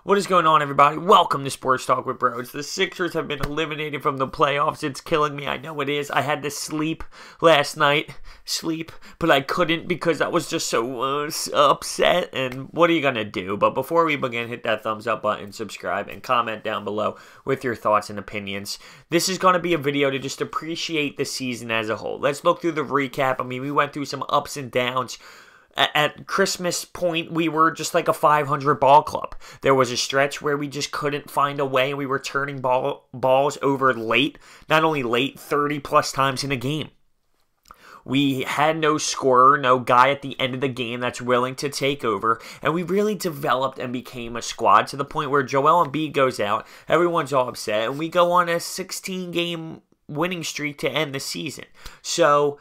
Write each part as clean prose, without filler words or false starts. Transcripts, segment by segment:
What is going on, everybody? Welcome to Sports Talk with Bros. The Sixers have been eliminated from the playoffs. It's killing me. I know it is. I had to sleep last night. But I couldn't because I was just so upset. And what are you going to do? But before we begin, hit that thumbs up button, subscribe, and comment down below with your thoughts and opinions. This is going to be a video to just appreciate the season as a whole. Let's look through the recap. I mean, we went through some ups and downs. At Christmas point, we were just like a 500 ball club. There was a stretch where we just couldn't find a way, and we were turning balls over late. Not only late, 30-plus times in a game. We had no scorer, no guy at the end of the game that's willing to take over, and we really developed and became a squad to the point where Joel Embiid goes out, everyone's all upset, and we go on a 16-game winning streak to end the season. So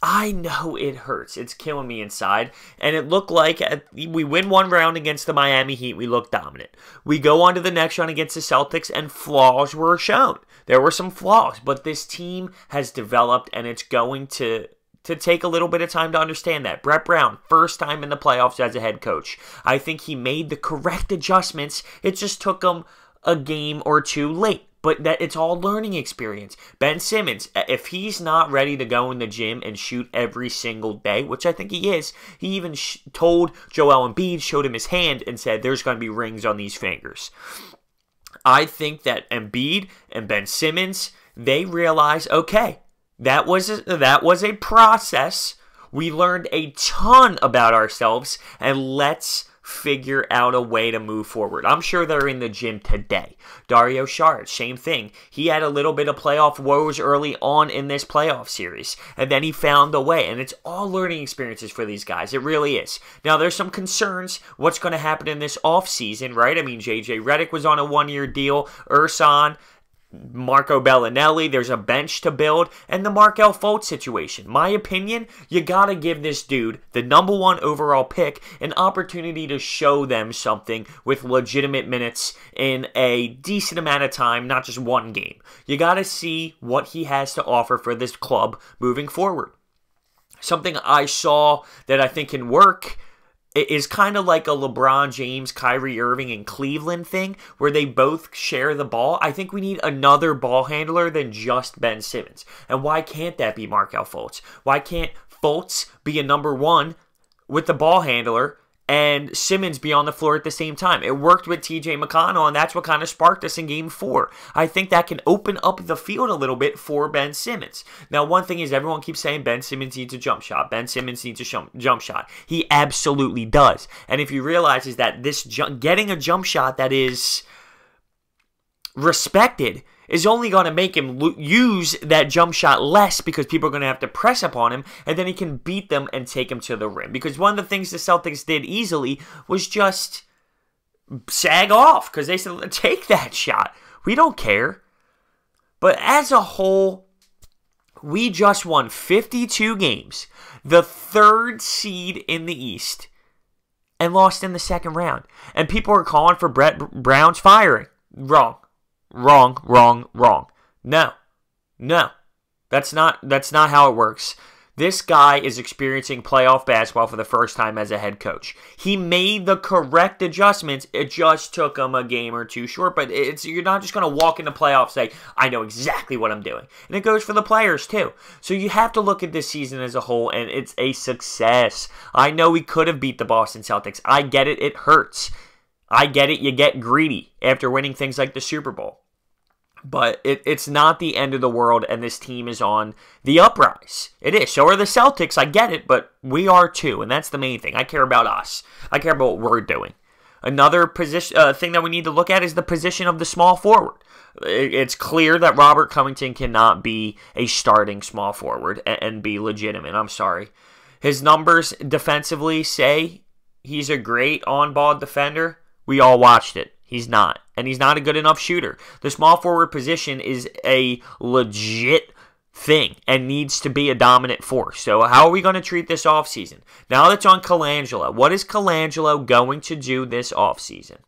I know it hurts. It's killing me inside. And it looked like we win one round against the Miami Heat. We look dominant. We go on to the next round against the Celtics, and flaws were shown. There were some flaws, but this team has developed, and it's going to take a little bit of time to understand that. Brett Brown, first time in the playoffs as a head coach. I think he made the correct adjustments. It just took him a game or two late. But that it's all learning experience. Ben Simmons, if he's not ready to go in the gym and shoot every single day, which I think he is, he even told Joel Embiid, showed him his hand, and said there's going to be rings on these fingers. I think that Embiid and Ben Simmons, they realize, okay, that was a process. We learned a ton about ourselves, and let's figure out a way to move forward. I'm sure they're in the gym today. Dario Saric, same thing. He had a little bit of playoff woes early on in this playoff series, and then he found a way, and it's all learning experiences for these guys. It really is. Now, there's some concerns. What's going to happen in this offseason, right? I mean, J.J. Redick was on a one-year deal. Ersan, Marco Bellinelli, there's a bench to build, and the Markelle Fultz situation. My opinion, you gotta give this dude, the #1 overall pick, an opportunity to show them something with legitimate minutes in a decent amount of time, not just one game. You gotta see what he has to offer for this club moving forward. Something I saw that I think can work is kind of like a LeBron James, Kyrie Irving, and Cleveland thing, where they both share the ball. I think we need another ball handler than just Ben Simmons. And why can't that be Markelle Fultz? Why can't Fultz be a #1 with the ball handler and Simmons be on the floor at the same time? It worked with TJ McConnell, and that's what kind of sparked us in Game 4. I think that can open up the field a little bit for Ben Simmons. Now, one thing is everyone keeps saying Ben Simmons needs a jump shot. Ben Simmons needs a jump shot. He absolutely does. And if you realize is that this getting a jump shot that is respected is only going to make him use that jump shot less because people are going to have to press upon him, and then he can beat them and take him to the rim. Because one of the things the Celtics did easily was just sag off because they said, take that shot. We don't care. But as a whole, we just won 52 games, the 3rd seed in the East, and lost in the 2nd round. And people are calling for Brett Brown's firing. Wrong. No. That's not how it works. This guy is experiencing playoff basketball for the first time as a head coach. He made the correct adjustments. It just took him a game or two short, but you're not just going to walk into playoffs and say, I know exactly what I'm doing. And it goes for the players too. So you have to look at this season as a whole, and it's a success. I know we could have beat the Boston Celtics. I get it. It hurts. I get it. You get greedy after winning things like the Super Bowl. But it's not the end of the world, and this team is on the uprise. It is. So are the Celtics. I get it, but we are too, and that's the main thing. I care about us. I care about what we're doing. Another thing that we need to look at is the position of the small forward. It's clear that Robert Covington cannot be a starting small forward and be legitimate. I'm sorry. His numbers defensively say he's a great on-ball defender. We all watched it. He's not. And he's not a good enough shooter. The small forward position is a legit thing and needs to be a dominant force. So how are we going to treat this offseason? Now that's on Colangelo. What is Colangelo going to do this offseason?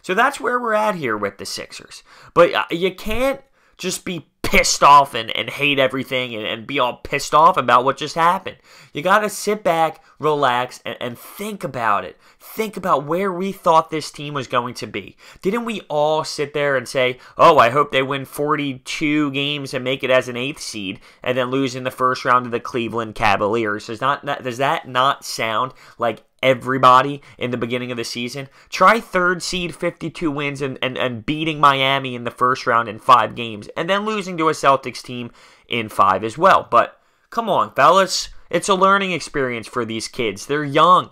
So that's where we're at here with the Sixers. But you can't just be pissed off and hate everything and be all pissed off about what just happened. You got to sit back, relax, and think about it. Think about where we thought this team was going to be. Didn't we all sit there and say, oh, I hope they win 42 games and make it as an 8th seed and then lose in the first round to the Cleveland Cavaliers? Does that not sound like everybody in the beginning of the season? Try 3rd seed, 52 wins, and beating Miami in the first round in 5 games, and then losing to a Celtics team in 5 as well. But come on, fellas. It's a learning experience for these kids. They're young.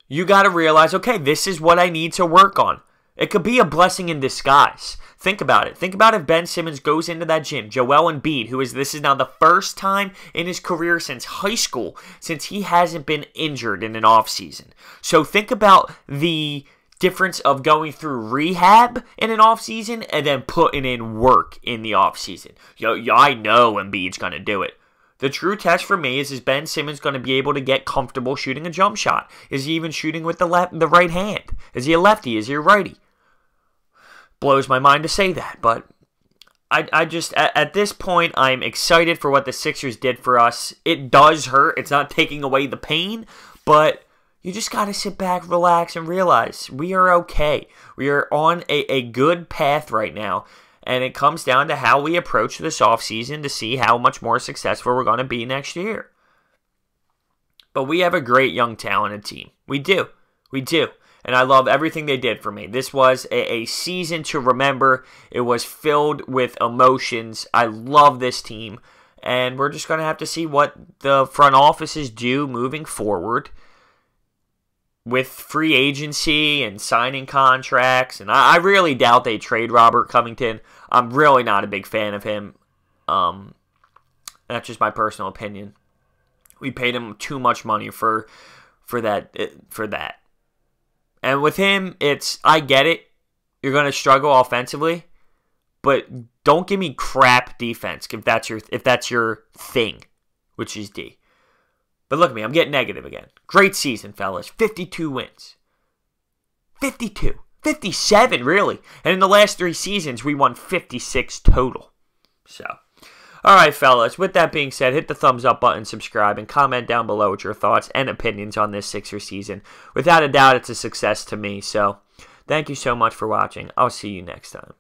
You got to realize, okay, this is what I need to work on. It could be a blessing in disguise. Think about it. Think about if Ben Simmons goes into that gym. Joel Embiid, this is now the first time in his career since high school, since he hasn't been injured in an offseason. So think about the difference of going through rehab in an offseason and then putting in work in the offseason. I know Embiid's going to do it. The true test for me is Ben Simmons going to be able to get comfortable shooting a jump shot? Is he even shooting with the right hand? Is he a lefty? Is he a righty? Blows my mind to say that, but I just, at this point, I'm excited for what the Sixers did for us. It does hurt. It's not taking away the pain, but you just got to sit back, relax, and realize we are okay. We are on a good path right now, and it comes down to how we approach this offseason to see how much more successful we're going to be next year. But we have a great young talented team. We do. We do. And I love everything they did for me. This was a season to remember. It was filled with emotions. I love this team. And we're just going to have to see what the front offices do moving forward with free agency and signing contracts. And I really doubt they trade Robert Covington. I'm really not a big fan of him. That's just my personal opinion. We paid him too much money for that. And with him, I get it. You're going to struggle offensively, but don't give me crap defense if that's your thing, which is D. But look at me, I'm getting negative again. Great season, fellas. 52 wins. 52. 57, really. And in the last 3 seasons, we won 56 total. So, all right, fellas. With that being said, hit the thumbs up button, subscribe, and comment down below with your thoughts and opinions on this Sixers season. Without a doubt, it's a success to me. So, thank you so much for watching. I'll see you next time.